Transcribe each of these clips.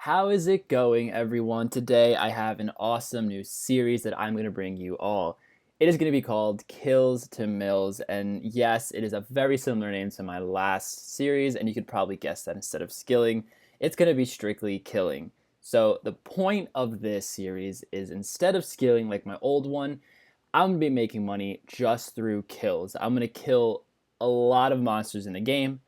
How is it going, everyone? Today I have an awesome new series that I'm going to bring you all. It is going to be called Kills to Mills, and yes, it is a very similar name to my last series, and you could probably guess that instead of skilling, it's going to be strictly killing. So the point of this series is instead of skilling like my old one, I'm going to be making money just through kills. I'm going to kill a lot of monsters in the game,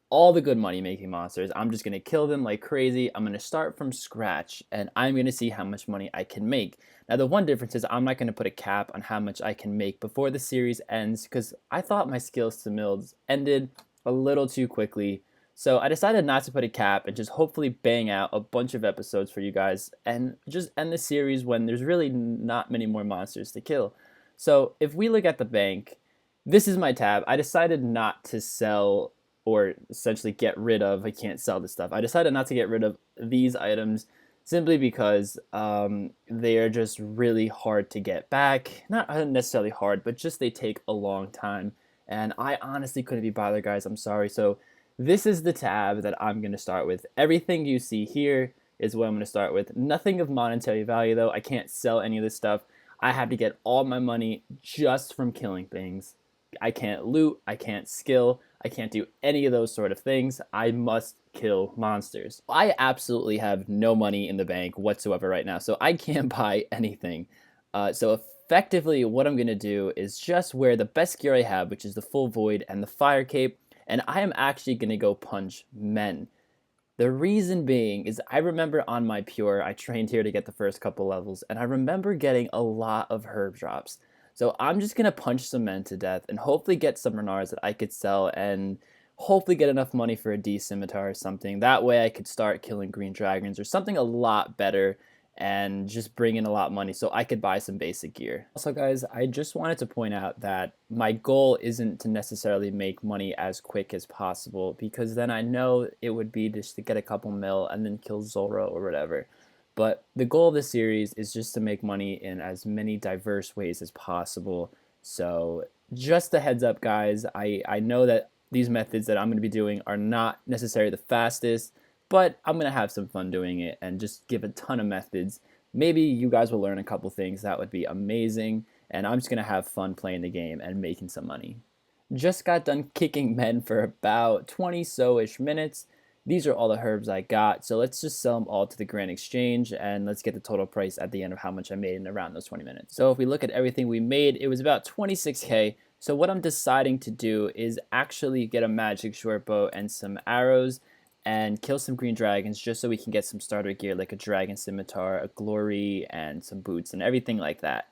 all the good money making monsters. I'm just going to kill them like crazy. I'm going to start from scratch and I'm going to see how much money I can make. Now, the one difference is I'm not going to put a cap on how much I can make before the series ends because I thought my skills to mills ended a little too quickly. So I decided not to put a cap and just hopefully bang out a bunch of episodes for you guys and just end the series when there's really not many more monsters to kill. So if we look at the bank, this is my tab. I decided not to sell or essentially get rid of. I can't sell this stuff. I decided not to get rid of these items simply because they are just really hard to get back. Not necessarily hard, but just they take a long time. And I honestly couldn't be bothered, guys. I'm sorry. So this is the tab that I'm going to start with. Everything you see here is what I'm going to start with. Nothing of monetary value, though. I can't sell any of this stuff. I have to get all my money just from killing things. I can't loot. I can't skill. I can't do any of those sort of things. I must kill monsters. I absolutely have no money in the bank whatsoever right now, so I can't buy anything. So effectively, what I'm going to do is just wear the best gear I have, which is the full void and the fire cape, and I am actually going to go punch men. The reason being is I remember on my pure, I trained here to get the first couple levels, and I remember getting a lot of herb drops. So I'm just going to punch some men to death and hopefully get some Renars that I could sell and hopefully get enough money for a D scimitar or something. That way I could start killing green dragons or something a lot better and just bring in a lot of money so I could buy some basic gear. Also, guys, I just wanted to point out that my goal isn't to necessarily make money as quick as possible because then I know it would be just to get a couple mil and then kill Zora or whatever. But the goal of this series is just to make money in as many diverse ways as possible. So just a heads up, guys, I know that these methods that I'm going to be doing are not necessarily the fastest, but I'm going to have some fun doing it and just give a ton of methods. Maybe you guys will learn a couple things. That would be amazing. And I'm just going to have fun playing the game and making some money. Just got done kicking men for about 20 so-ish minutes. These are all the herbs I got, so let's just sell them all to the Grand Exchange, and let's get the total price at the end of how much I made in around those 20 minutes. So if we look at everything we made, it was about 26K. So what I'm deciding to do is actually get a magic short bow and some arrows and kill some green dragons just so we can get some starter gear like a dragon scimitar, a glory, and some boots and everything like that.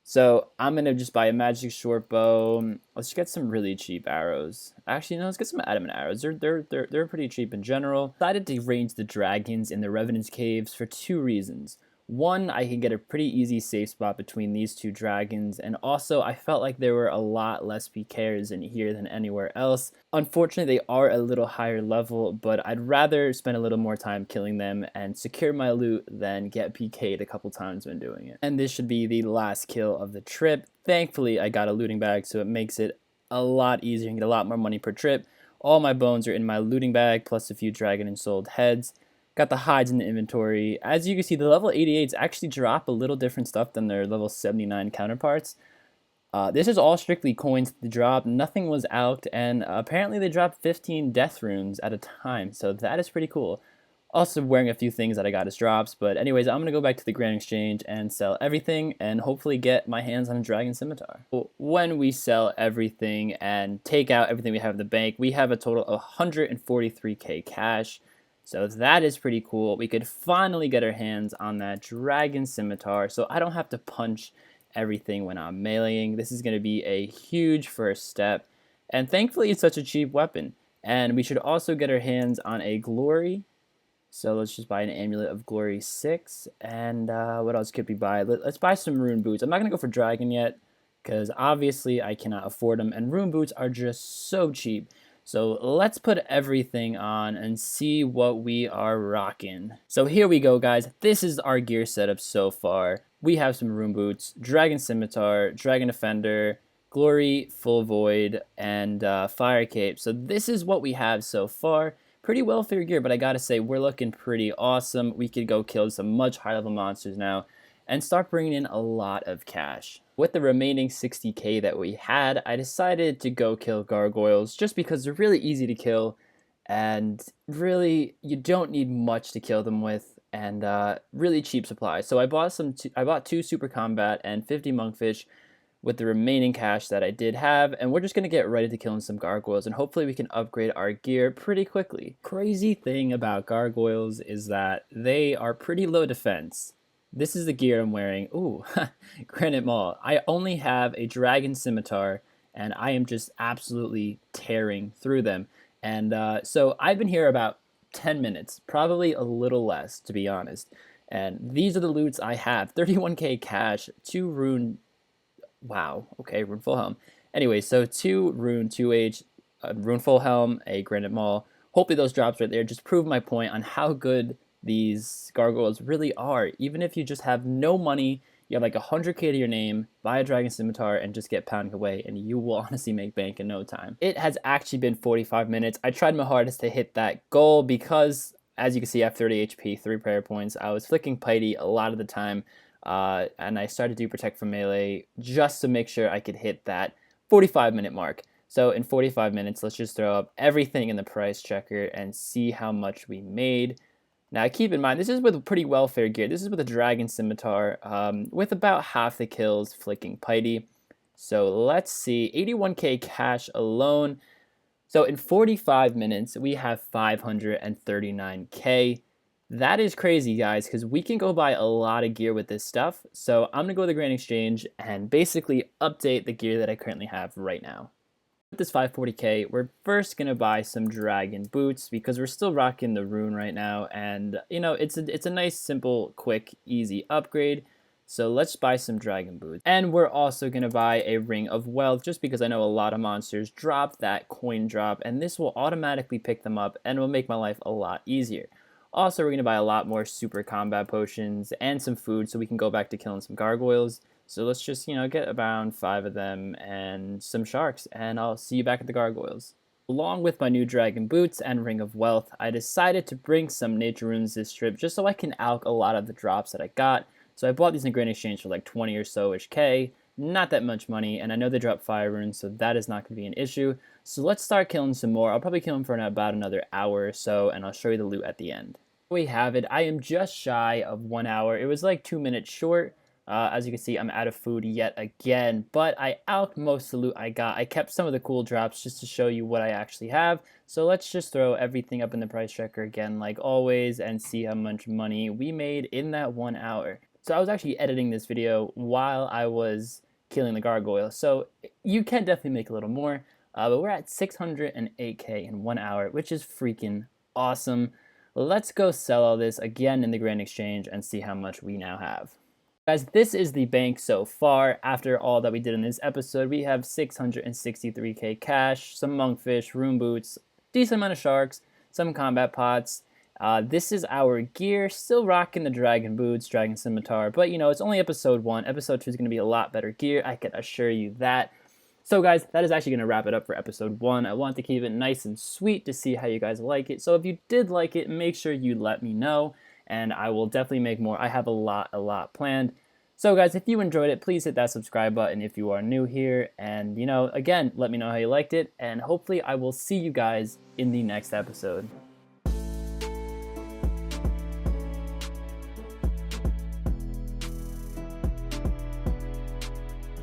So I'm going to just buy a magic short bow. Let's get some really cheap arrows. Actually, no, let's get some adamant arrows. They're pretty cheap in general. Decided to range the dragons in the Revenant's Caves for two reasons. One, I can get a pretty easy safe spot between these two dragons, and also I felt like there were a lot less PKers in here than anywhere else. Unfortunately, they are a little higher level, but I'd rather spend a little more time killing them and secure my loot than get PK'd a couple times when doing it. And this should be the last kill of the trip. Thankfully, I got a looting bag, so it makes it a lot easier and get a lot more money per trip. All my bones are in my looting bag, plus a few dragon and sold heads. Got the hides in the inventory. As you can see, the level 88s actually drop a little different stuff than their level 79 counterparts. This is all strictly coins to drop. Nothing was out, and apparently they dropped 15 death runes at a time, so that is pretty cool. Also wearing a few things that I got as drops, but anyways, I'm going to go back to the Grand Exchange and sell everything and hopefully get my hands on a dragon scimitar. When we sell everything and take out everything we have in the bank, we have a total of 143k cash. So that is pretty cool. We could finally get our hands on that dragon scimitar, so I don't have to punch everything when I'm meleeing. This is going to be a huge first step, and thankfully it's such a cheap weapon. And we should also get our hands on a glory. So let's just buy an amulet of glory 6, and what else could we buy? Let's buy some rune boots. I'm not going to go for dragon yet, because obviously I cannot afford them, and rune boots are just so cheap. So let's put everything on and see what we are rocking. So here we go, guys. This is our gear setup so far. We have some rune boots, dragon scimitar, dragon defender, glory, full void, and fire cape. So this is what we have so far. pretty welfare gear, but I gotta say, we're looking pretty awesome. We could go kill some much higher level monsters now and start bringing in a lot of cash. With the remaining 60k that we had, I decided to go kill gargoyles just because they're really easy to kill and really you don't need much to kill them with, and really cheap supplies. So I bought two super combat and 50 monkfish with the remaining cash that I did have, and we're just gonna get ready to killing some gargoyles, and hopefully we can upgrade our gear pretty quickly. Crazy thing about gargoyles is that they are pretty low defense. This is the gear I'm wearing. Ooh, Granite Maul. I only have a dragon scimitar, and I am just absolutely tearing through them. And so I've been here about 10 minutes, probably a little less, to be honest. And these are the loots I have. 31k cash, 2 rune. Wow, okay, rune full helm. Anyway, so 2 rune, 2H, rune full helm, a granite maul. Hopefully those drops right there just prove my point on how good these gargoyles really are. Even if you just have no money, you have like 100k to your name, buy a dragon scimitar, and just get pounding away, and you will honestly make bank in no time. It has actually been 45 minutes. I tried my hardest to hit that goal because, as you can see, I have 30 HP, 3 prayer points. I was flicking Piety a lot of the time, and I started to do protect from melee just to make sure I could hit that 45-minute mark. So in 45 minutes, let's just throw up everything in the price checker and see how much we made. Now keep in mind, this is with pretty welfare gear. This is with a dragon scimitar, with about half the kills flicking Piety. So let's see, 81k cash alone. So in 45 minutes, we have 539k. That is crazy, guys, because we can go buy a lot of gear with this stuff. So I'm going to go to the Grand Exchange and basically update the gear that I currently have right now. With this 540k, we're first going to buy some dragon boots because we're still rocking the rune right now. And, you know, it's a nice, simple, quick, easy upgrade. So let's buy some dragon boots. And we're also going to buy a ring of wealth just because I know a lot of monsters drop that coin drop. And this will automatically pick them up and will make my life a lot easier. Also, we're going to buy a lot more super combat potions and some food so we can go back to killing some gargoyles. So let's just, you know, get around 5 of them and some sharks, and I'll see you back at the gargoyles. Along with my new dragon boots and ring of wealth, I decided to bring some nature runes this trip just so I can alch a lot of the drops that I got. So I bought these in Grand Exchange for like 20 or so-ish K. Not that much money, and I know they drop fire runes, so that is not going to be an issue. So let's start killing some more. I'll probably kill them for about another hour or so, and I'll show you the loot at the end. We have it. I am just shy of 1 hour. It was like 2 minutes short. As you can see, I'm out of food yet again, but I alched most of the loot I got. I kept some of the cool drops just to show you what I actually have. So let's just throw everything up in the price checker again, like always, and see how much money we made in that 1 hour. So I was actually editing this video while I was killing the gargoyle, so you can definitely make a little more, but we're at 608k in 1 hour, which is freaking awesome. Let's go sell all this again in the Grand Exchange and see how much we now have. Guys, this is the bank so far. After all that we did in this episode, we have 663k cash, some monkfish, rune boots, decent amount of sharks, some combat pots. This is our gear, still rocking the dragon boots, dragon scimitar, but you know, it's only episode 1. Episode 2 is going to be a lot better gear, I can assure you that. So guys, that is actually going to wrap it up for episode 1. I want to keep it nice and sweet to see how you guys like it. So if you did like it, make sure you let me know, and I will definitely make more. I have a lot planned. So guys, if you enjoyed it, please hit that subscribe button if you are new here. And, you know, again, let me know how you liked it, and hopefully I will see you guys in the next episode.